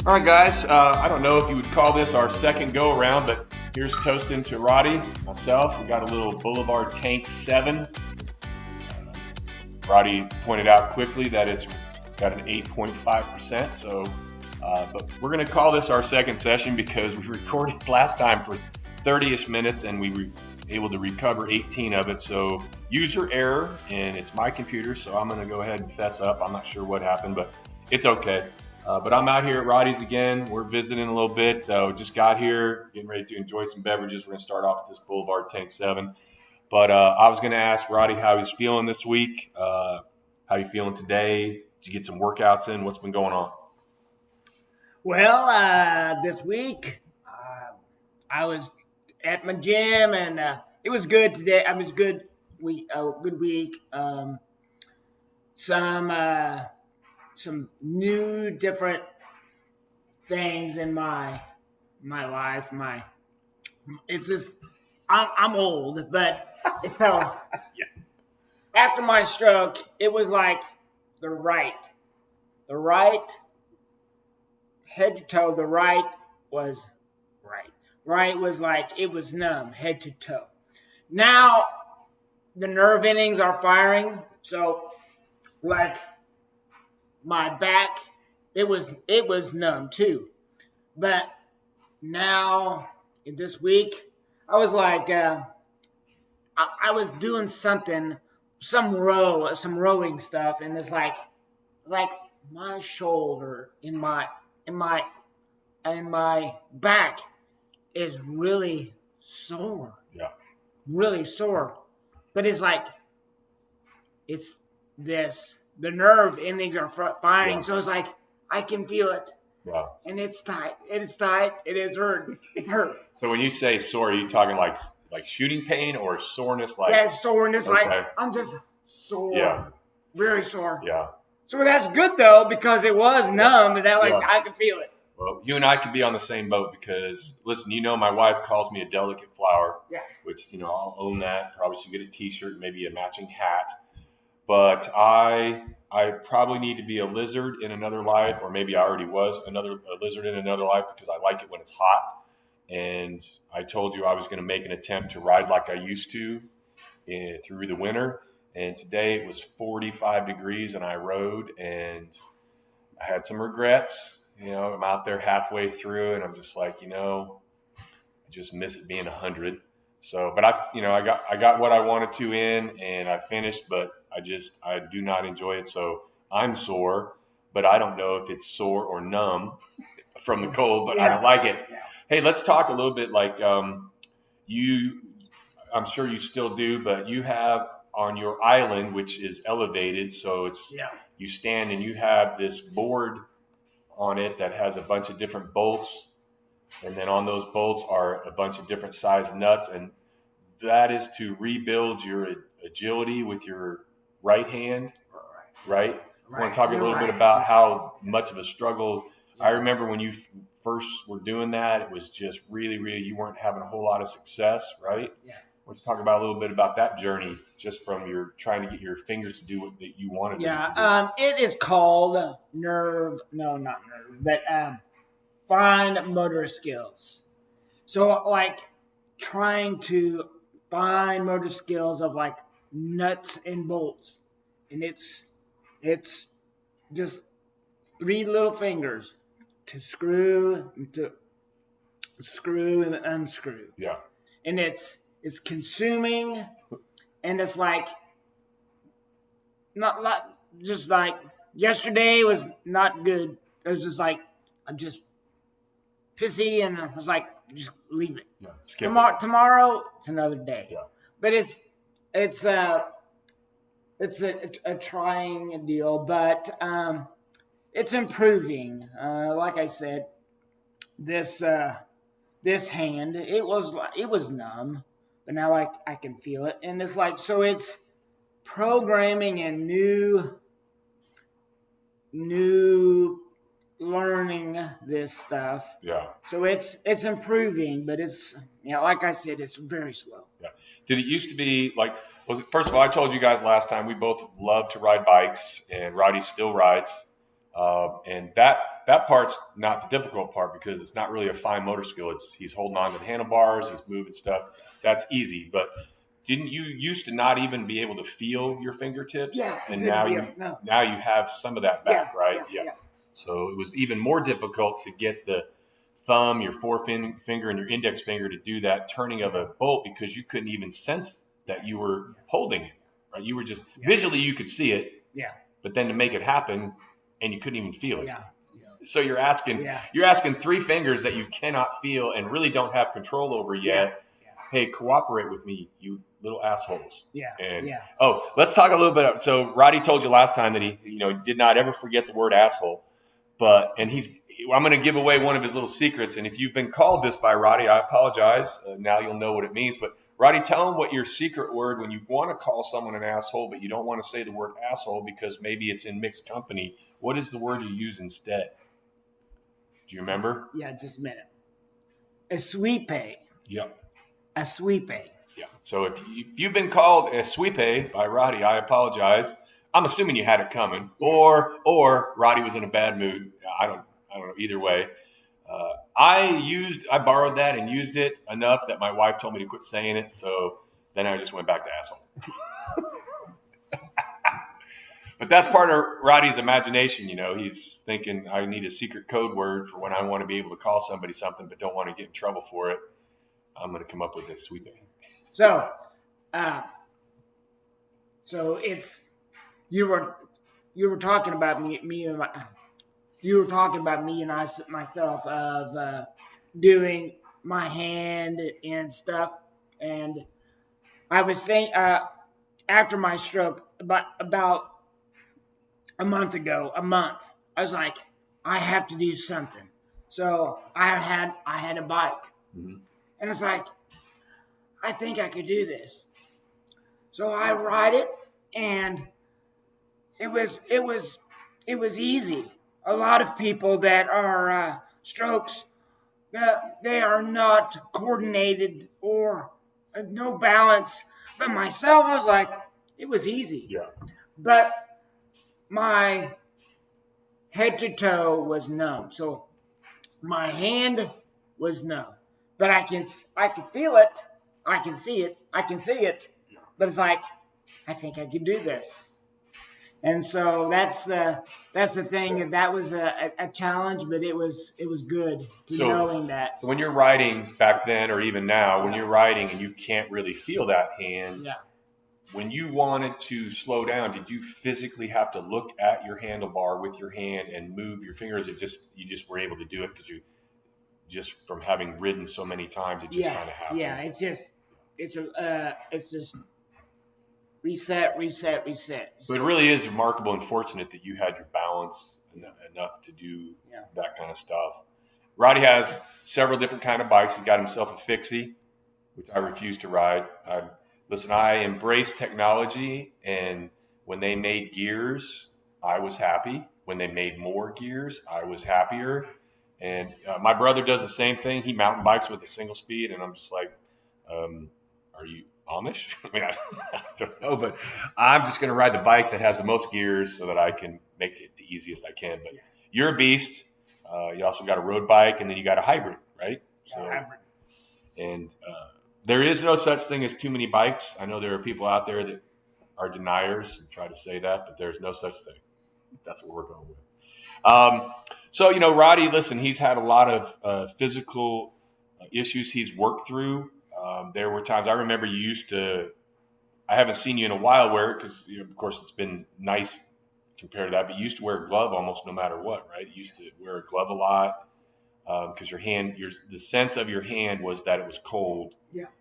All right, guys. I don't know if you would call this our second go around, but here's toasting to Roddy, myself. We got a little Boulevard Tank 7. Roddy pointed out quickly that it's got an 8.5%. So, but we're going to call this our second session because we recorded last time for 30-ish minutes and we were able to recover 18 of it. So, user error, and it's my computer, so I'm going to go ahead and fess up. I'm not sure what happened, but it's okay. But I'm out here at Roddy's again. We're visiting a little bit. Just got here, getting ready to enjoy some beverages. We're going to start off with this Boulevard Tank 7. But I was going to ask Roddy how he's feeling this week. How you feeling today? Did you get some workouts in? What's been going on? Well, this week I was at my gym, and it was good today. I was good week. Good week. Some new, different things in my life. It's just I'm old, but so yeah. After my stroke, it was like the right head to toe. The right was right. Right was like it was numb head to toe. Now the nerve endings are firing, so like. My back, it was numb too, but now this week I was like I was doing some rowing stuff, and it's like my shoulder in my back is really sore. Yeah, really sore, but it's like it's this. The nerve endings are firing, so it's like I can feel it. Yeah. And it's tight. It is tight. It is hurt. It hurt. So when you say sore, are you talking like shooting pain or soreness? Like soreness. Okay. Like I'm just sore. Yeah. Very sore. Yeah. So that's good though, because it was numb, and that I could feel it. Well, you and I could be on the same boat because, listen, my wife calls me a delicate flower. Yeah. Which I'll own that. Probably should get a T-shirt, maybe a matching hat. But I probably need to be a lizard in another life, or maybe I already was a lizard in another life because I like it when it's hot. And I told you I was going to make an attempt to ride like I used to through the winter. And today it was 45 degrees and I rode, and I had some regrets. I'm out there halfway through and I'm just like, I just miss it being 100. So, but I got what I wanted to in, and I finished, but I do not enjoy it. So I'm sore, but I don't know if it's sore or numb from the cold, but I don't like it. Yeah. Hey, let's talk a little bit like I'm sure you still do, but you have on your island, which is elevated. So you stand and you have this board on it that has a bunch of different bolts. And then on those bolts are a bunch of different size nuts. And that is to rebuild your agility with your right hand, right? I want to talk a little bit about how much of a struggle. I remember when you first were doing that, it was just really, really, you weren't having a whole lot of success, right? Yeah. Let's talk about a little bit about that journey, just from your trying to get your fingers to do what that you wanted to do. Yeah, it is called fine motor skills. So like trying to find motor skills of like nuts and bolts, and it's just 3 little fingers to screw and unscrew. Yeah. And it's consuming, and it's like not just like yesterday was not good. It was just like I'm just pissy, and I was like, just leave it. Yeah. Tomorrow it's another day. Yeah. But it's a trying deal, but it's improving. Like I said, this hand, it was numb, but now I can feel it, and it's like, so it's programming and new learning this stuff. Yeah. So it's improving, but it's like I said, it's very slow. Yeah. Did it used to be like? First of all, I told you guys last time we both love to ride bikes, and Roddy still rides, and that that part's not the difficult part because it's not really a fine motor skill. He's holding on to the handlebars, he's moving stuff. That's easy. But didn't you used to not even be able to feel your fingertips? Yeah. And now you have some of that back, right? Yeah. So it was even more difficult to get the thumb, your forefinger, and your index finger to do that turning of a bolt because you couldn't even sense that you were holding it. Right? You were just visually you could see it. Yeah. But then to make it happen, and you couldn't even feel it. Yeah. So you're asking 3 fingers that you cannot feel and really don't have control over yet. Yeah. Hey, cooperate with me, you little assholes. Yeah. And let's talk a little bit. So Roddy told you last time that he, did not ever forget the word asshole. I'm going to give away one of his little secrets. And if you've been called this by Roddy, I apologize. Now you'll know what it means. But Roddy, tell him what your secret word when you want to call someone an asshole, but you don't want to say the word asshole because maybe it's in mixed company. What is the word you use instead? Do you remember? Yeah, just a minute. A sweepe. Yep. A sweepe. Yeah. So if you've been called a sweepe by Roddy, I apologize. I'm assuming you had it coming, or Roddy was in a bad mood. I don't know. Either way, I borrowed that and used it enough that my wife told me to quit saying it. So then I just went back to asshole. But that's part of Roddy's imagination. He's thinking I need a secret code word for when I want to be able to call somebody something, but don't want to get in trouble for it. I'm going to come up with a sweet name. So it's you were talking about me and you were talking about me and myself of doing my hand and stuff, and I was thinking after my stroke about a month, I was like, I have to do something. So I had a bike, and it's like, I think I could do this. So I ride it, and it was easy. A lot of people that are strokes, they are not coordinated or no balance. But myself, I was like, it was easy. Yeah. But my head to toe was numb. So my hand was numb. But I can feel it. I can see it. But it's like, I think I can do this. And so that's the thing. That was a challenge, but it was good knowing that. So when you're riding back then, or even now, when you're riding and you can't really feel that hand, when you wanted to slow down, did you physically have to look at your handlebar with your hand and move your fingers? You just were able to do it because you just from having ridden so many times, it just kind of happened. Yeah, it's just. Reset. But it really is remarkable and fortunate that you had your balance enough to do that kind of stuff. Roddy has several different kind of bikes. He's got himself a fixie, which I refuse to ride. I embrace technology, and when they made gears, I was happy. When they made more gears, I was happier. And my brother does the same thing. He mountain bikes with a single speed, and I'm just like, are you Amish? I mean, I don't know, but I'm just going to ride the bike that has the most gears so that I can make it the easiest I can. But you're a beast. You also got a road bike, and then you got a hybrid, right? Hybrid. And there is no such thing as too many bikes. I know there are people out there that are deniers and try to say that, but there's no such thing. That's what we're going with. So, Roddy, listen, he's had a lot of physical issues he's worked through. There were times I remember I haven't seen you in a while because, of course, it's been nice compared to that, but you used to wear a glove almost no matter what, right? You used to wear a glove a lot because the sense of your hand was that it was cold,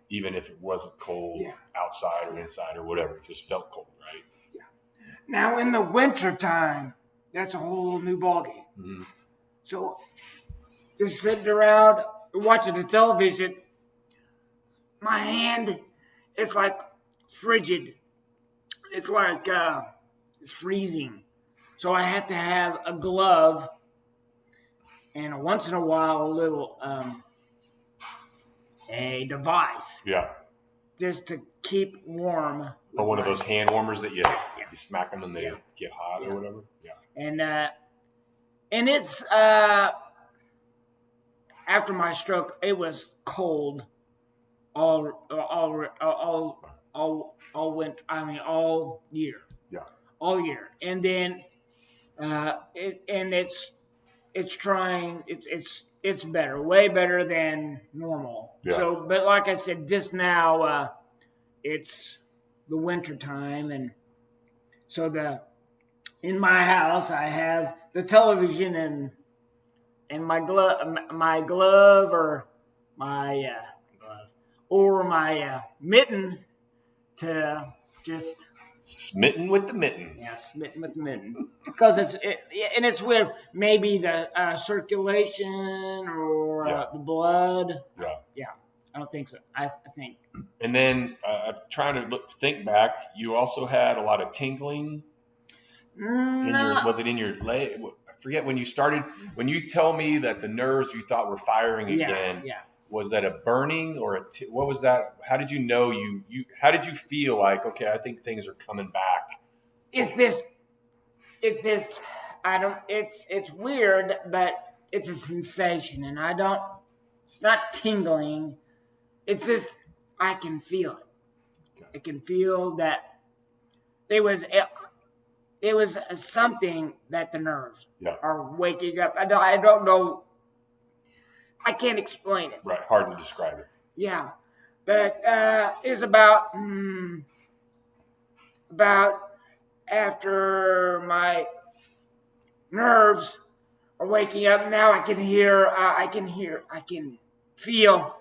even if it wasn't cold outside or inside or whatever. It just felt cold, right? Yeah. Now, in the wintertime, that's a whole new ballgame. Mm-hmm. So just sitting around watching the television, my hand is like frigid. It's like it's freezing. So I have to have a glove and once in a while a little a device. Yeah. Just to keep warm. Or one of those hand warmers that you smack them and they get hot or whatever. Yeah. And And it's after my stroke, it was cold all year, Yeah. all year, and then it's better, way better than normal. Yeah. So, but like I said, just now it's the winter time, and so in my house I have the television and my glove or my mitten to just Smitten with the mitten. yeah, smitten with mitten because and it's weird. Maybe the circulation or the blood. Yeah. Yeah, I don't think so. I think. And then I'm trying to think back. You also had a lot of tingling No. was it in your leg? I forget when you started. When you tell me that the nerves you thought were firing again, Yeah. was that a burning or what was that? How did you know how did you feel like, okay, I think things are coming back? It's this. I don't. It's weird, but it's a sensation, and I don't. It's not tingling. It's just I can feel it. Okay. I can feel that it was something that the nerves are waking up. I don't know. I can't explain it. Right, hard to describe it. Yeah, but it's about after my nerves are waking up. Now I can feel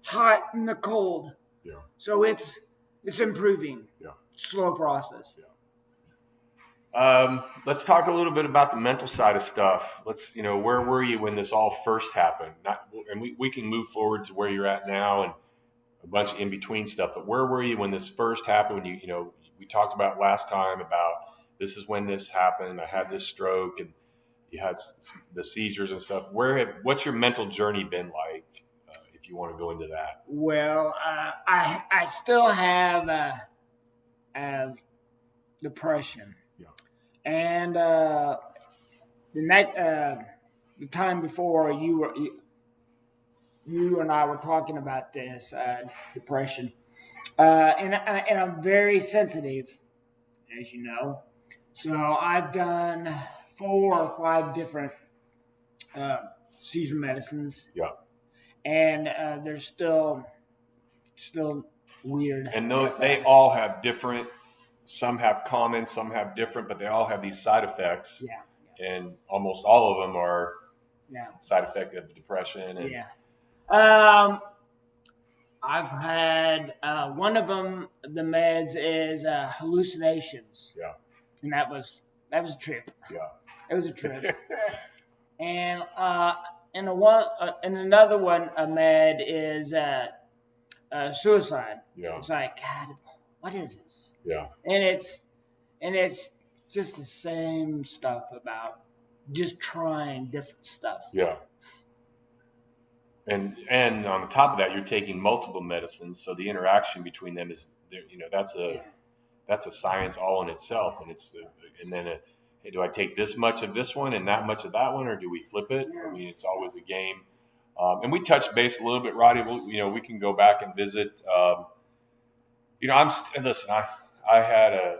hot and the cold. Yeah. So it's improving. Yeah. Slow process. Yeah. Let's talk a little bit about the mental side of stuff. Where were you when this all first happened? And we can move forward to where you're at now and a bunch of in between stuff. But where were you when this first happened? When we talked about last time about this is when this happened. I had this stroke and you had the seizures and stuff. What's your mental journey been like? If you want to go into that. Well, I still have depression. Yeah. And the time before you and I were talking about this depression, and I'm very sensitive, as you know. So I've done 4 or 5 different seizure medicines. Yeah. And they're still weird. And they all have different. Some have common, some have different, but they all have these side effects. Yeah. And almost all of them are side effect of depression. And I've had one of them. The meds is hallucinations. Yeah. And that was a trip. Yeah. It was a trip. And another one, a med is suicide. Yeah. It's like, God, what is this? Yeah. And it's just the same stuff about just trying different stuff. Yeah. And on the top of that, you're taking multiple medicines, so the interaction between them is, that's a science all in itself. And hey, do I take this much of this one and that much of that one, or do we flip it? I mean, it's always a game. And we touched base a little bit, Roddy. We can go back and visit. Listen. I had a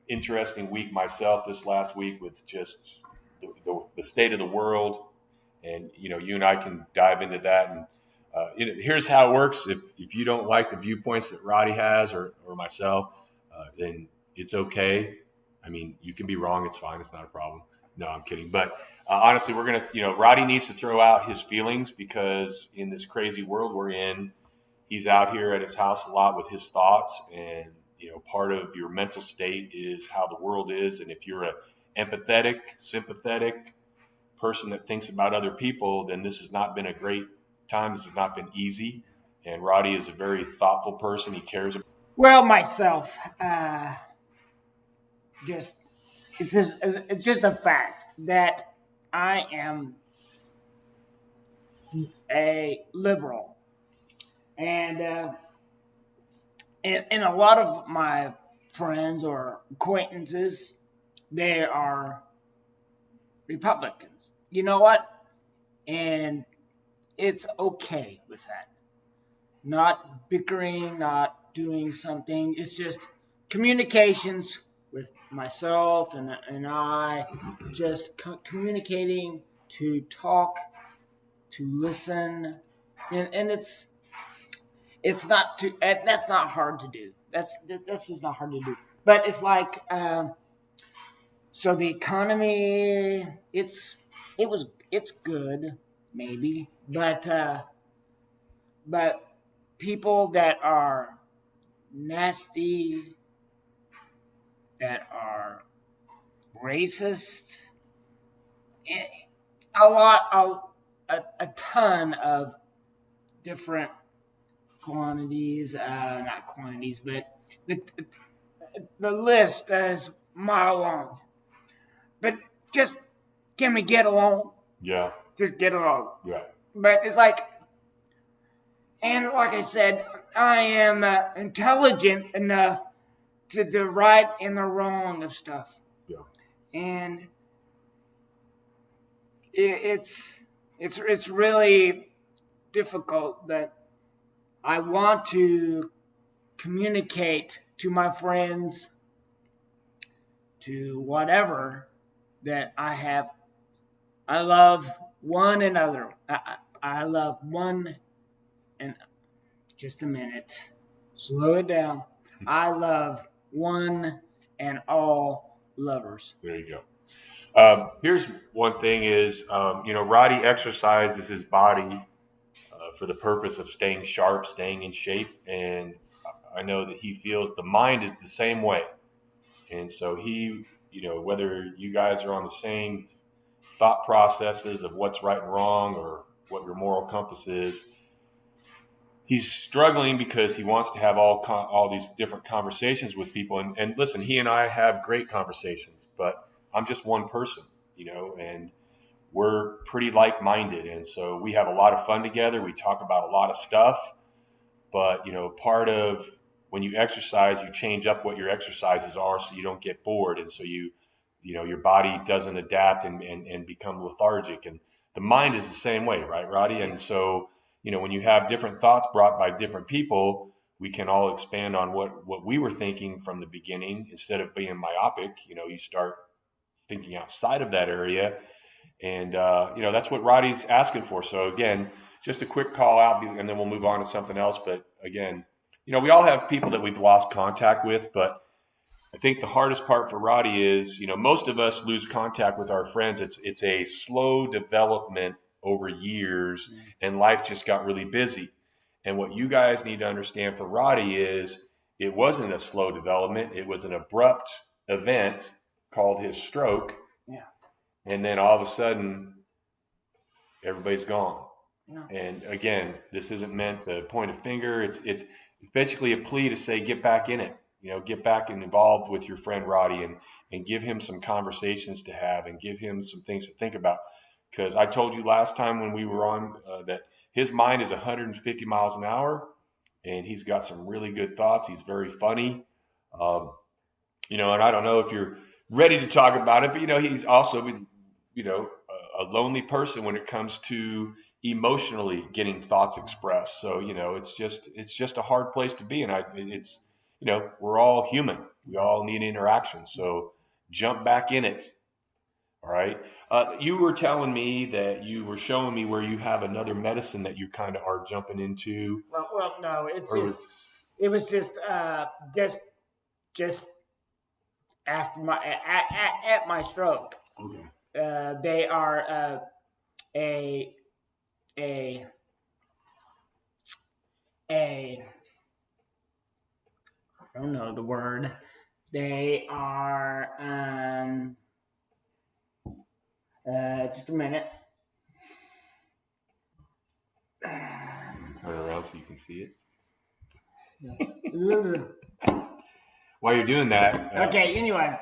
interesting week myself this last week with just the state of the world, and you and I can dive into that. And here's how it works: if you don't like the viewpoints that Roddy has or myself, then it's okay. I mean, you can be wrong; it's fine; it's not a problem. No, I'm kidding. But honestly, we're gonna, Roddy needs to throw out his feelings because in this crazy world we're in, he's out here at his house a lot with his thoughts and. Part of your mental state is how the world is. And if you're an empathetic, sympathetic person that thinks about other people, then this has not been a great time. This has not been easy. And Roddy is a very thoughtful person. He cares about. Well, myself, it's just a fact that I am a liberal. And a lot of my friends or acquaintances, they are Republicans. You know what? And it's okay with that. Not bickering, not doing something. It's just communications with myself and I, just communicating to talk, to listen, and it's not too. That's not hard to do. That's just not hard to do. But it's like so the economy. It's good maybe, but people that are nasty, that are racist, eh, a ton of different quantities, not quantities, but the list is mile long. But just can we get along? Yeah. Just get along. Yeah. But it's like, and like I said, I am intelligent enough to the right and the wrong of stuff. Yeah. And it's really difficult, but I want to communicate to my friends, to whatever that I have. I love one another. I love one and just a minute. Slow it down. I love one and all lovers. There you go. Here's one thing is, Roddy exercises his body for the purpose of staying sharp, staying in shape. And I know that he feels the mind is the same way. And so he, whether you guys are on the same thought processes of what's right and wrong or what your moral compass is, he's struggling because he wants to have all these different conversations with people. And listen, he and I have great conversations, but I'm just one person, and we're pretty like-minded. And so we have a lot of fun together. We talk about a lot of stuff, but, part of when you exercise, you change up what your exercises are so you don't get bored. And so your body doesn't adapt and become lethargic. And the mind is the same way, right, Roddy? And so, when you have different thoughts brought by different people, we can all expand on what we were thinking from the beginning. Instead of being myopic, you start thinking outside of that area. And, that's what Roddy's asking for. So again, just a quick call out and then we'll move on to something else. But again, we all have people that we've lost contact with, but I think the hardest part for Roddy is, most of us lose contact with our friends. It's a slow development over years, and life just got really busy. And what you guys need to understand for Roddy is it wasn't a slow development. It was an abrupt event called his stroke. Yeah. And then all of a sudden, everybody's gone. No. And again, this isn't meant to point a finger. It's basically a plea to say, get back in it. Get back and involved with your friend Roddy and give him some conversations to have and give him some things to think about. Because I told you last time when we were on that his mind is 150 miles an hour and he's got some really good thoughts. He's very funny. And I don't know if you're ready to talk about it, but, he's also, a lonely person when it comes to emotionally getting thoughts expressed. So, it's just a hard place to be. And we're all human. We all need interaction. So jump back in it. All right. You were telling me that you were showing me where you have another medicine that you kind of are jumping into. Well, no, it was just after at my stroke. Okay. They are a I don't know the word. They are just a minute. Turn around so you can see it. While you're doing that. Okay. Anyway.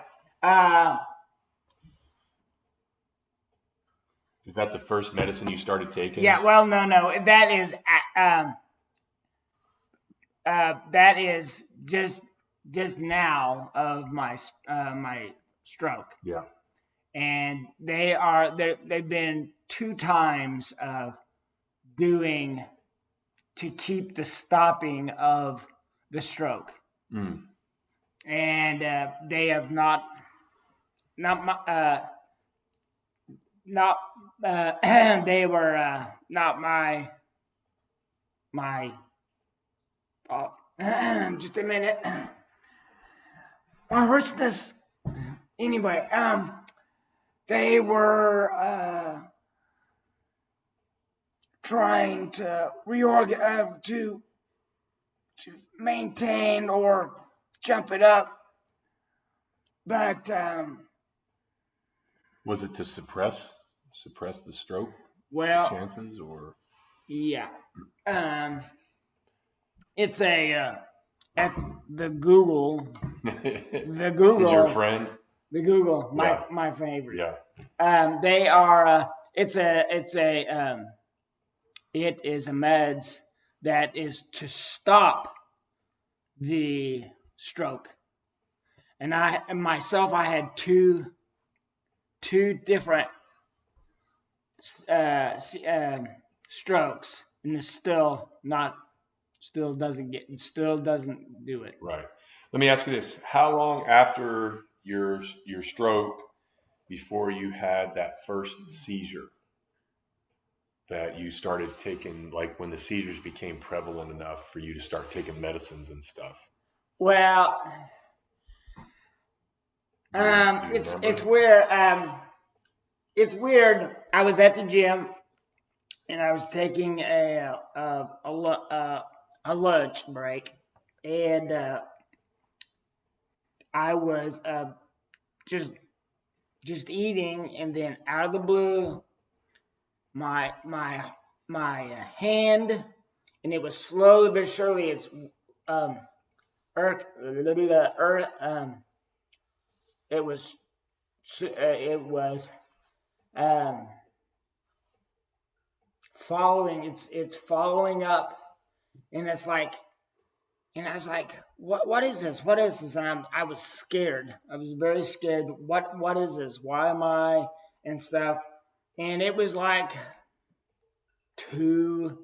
Is that the first medicine you started taking? Yeah. Well, no. That is just now of my my stroke. Yeah. and they've been 2 times of doing to keep the stopping of the stroke, and they have not they were not my fault. Just a minute. Where's this? Anyway, they were trying to reorganize to maintain or jump it up, but was it to suppress the stroke chances, or? Yeah, it's a at the Google. The Google is your friend. The Google, my favorite. Yeah. They are. It is a meds that is to stop the stroke, and I had two different strokes, and it still doesn't do it. Right. Let me ask you this: how long after your stroke before you had that first seizure that you started taking, like when the seizures became prevalent enough for you to start taking medicines and stuff? Well, it's weird. It's weird. I was at the gym and I was taking a lunch break, and I was just eating, and then out of the blue, my hand, and it was slowly but surely, it's following up, and it's like, and I was like, what is this? What is this? And I was scared. I was very scared. What is this? Why am I and stuff? And it was like 2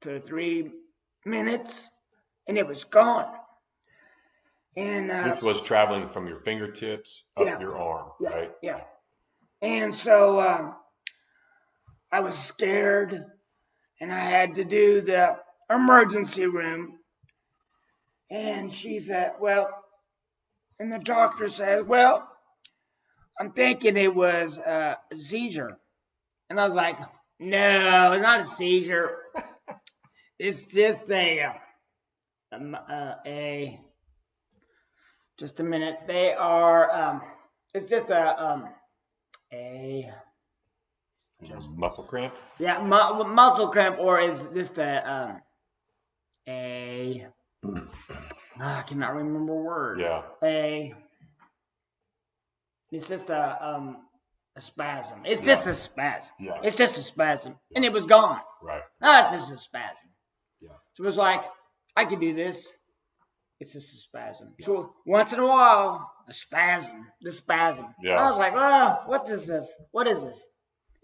to 3 minutes, and it was gone. And this was traveling from your fingertips up your arm, right? Yeah. And so I was scared, and I had to do the emergency room. And she said, well, and the doctor said, well, I'm thinking it was a seizure. And I was like, no, it's not a seizure. It's just just a minute. They are, it's just a muscle cramp? Yeah, muscle cramp, or is just I cannot remember a word. Yeah. It's just a spasm. It's just a spasm. Yeah. It's just a spasm. And it was gone. Right. No, it's just a spasm. Yeah. So it was like, I could do this. It's just a spasm. Yeah. So once in a while, the spasm. Yeah. I was like, oh, what is this? What is this?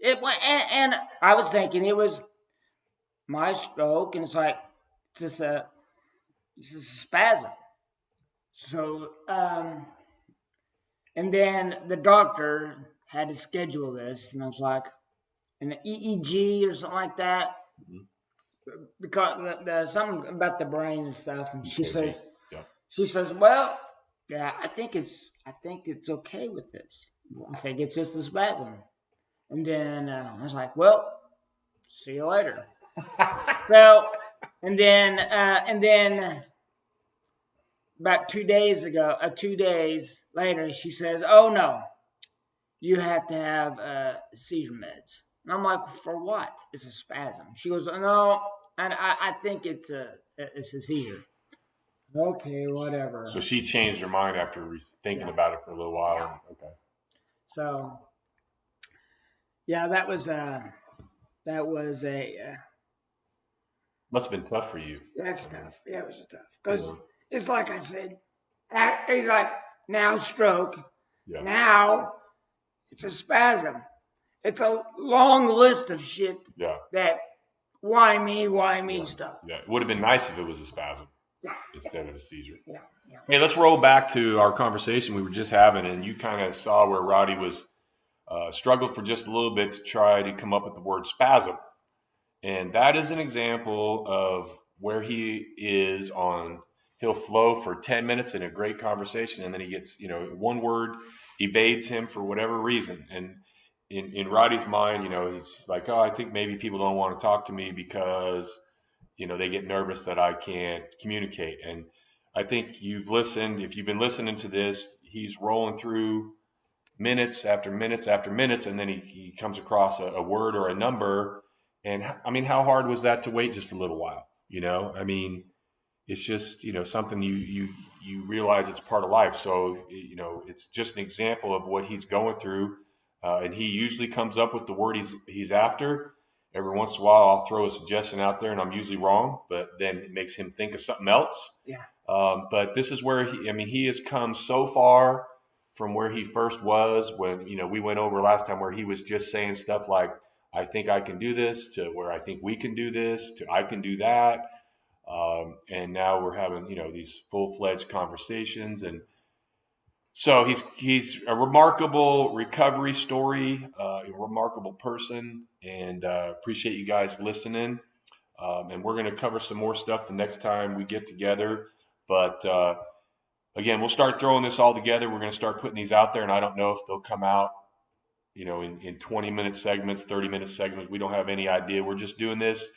And I was thinking it was my stroke, and it's like, it's just a spasm. So, and then the doctor had to schedule this, and I was like, an EEG or something like that, because there's something about the brain and stuff. And she says, well, yeah, I think it's okay with this. I think it's just a spasm. And then I was like, well, see you later. So, and then about 2 days later, she says, oh no, you have to have seizure meds. And I'm like, for what? It's a spasm. She goes, no, and I think it's a seizure. Okay, whatever. So she changed her mind after thinking about it for a little while. Yeah. Okay. So, yeah, that was must have been tough for you. That's tough. Yeah, it was tough. Because it's like I said, he's like, now stroke. Yeah. Now It's a spasm. It's a long list of shit that why me stuff. Yeah, it would have been nice if it was a spasm instead of a seizure. Yeah. Hey, let's roll back to our conversation we were just having, and you kind of saw where Roddy was struggled for just a little bit to try to come up with the word spasm. And that is an example of where he is on, he'll flow for 10 minutes in a great conversation, and then he gets, one word evades him for whatever reason. And in Roddy's mind, he's like, oh, I think maybe people don't want to talk to me because, they get nervous that I can't communicate. And I think you've listened, if you've been listening to this, he's rolling through minutes after minutes after minutes, and then he comes across a word or a number. And I mean, how hard was that to wait just a little while? I mean, it's just, something you realize it's part of life. So, it's just an example of what he's going through. And he usually comes up with the word he's after. Every once in a while, I'll throw a suggestion out there and I'm usually wrong, but then it makes him think of something else. Yeah. But this is where he has come so far from where he first was when, we went over last time where he was just saying stuff like, I think I can do this, to where I think we can do this, to I can do that. And now we're having, these full-fledged conversations. And so he's a remarkable recovery story, a remarkable person, and appreciate you guys listening. And we're going to cover some more stuff the next time we get together. But again, we'll start throwing this all together. We're going to start putting these out there, and I don't know if they'll come out, in 20-minute segments, 30-minute segments. We don't have any idea. We're just doing this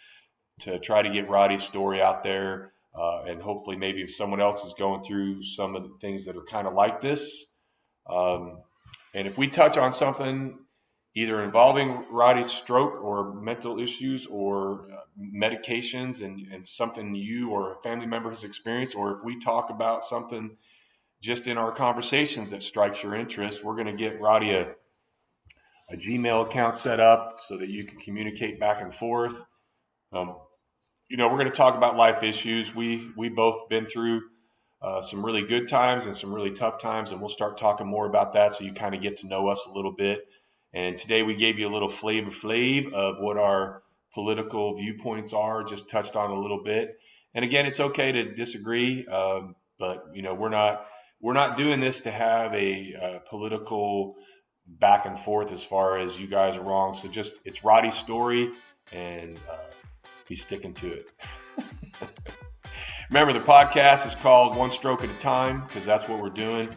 to try to get Roddy's story out there. And hopefully maybe if someone else is going through some of the things that are kind of like this. And if we touch on something either involving Roddy's stroke or mental issues or medications and something you or a family member has experienced, or if we talk about something just in our conversations that strikes your interest, we're going to get Roddy a Gmail account set up so that you can communicate back and forth. We're going to talk about life issues. We both been through some really good times and some really tough times, and we'll start talking more about that so you kind of get to know us a little bit. And today we gave you a little flavor of what our political viewpoints are, just touched on a little bit. And again, it's okay to disagree, but we're not doing this to have a political back and forth as far as you guys are wrong. So it's Roddy's story, and he's sticking to it. Remember, the podcast is called One Stroke at a Time because that's what we're doing,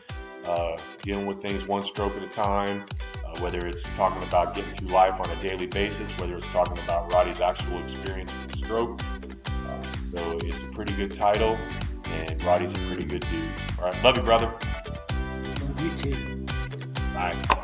dealing with things one stroke at a time, whether it's talking about getting through life on a daily basis, whether it's talking about Roddy's actual experience with the stroke. So it's a pretty good title, and Roddy's a pretty good dude. All right. Love you, brother. Love you too. Bye.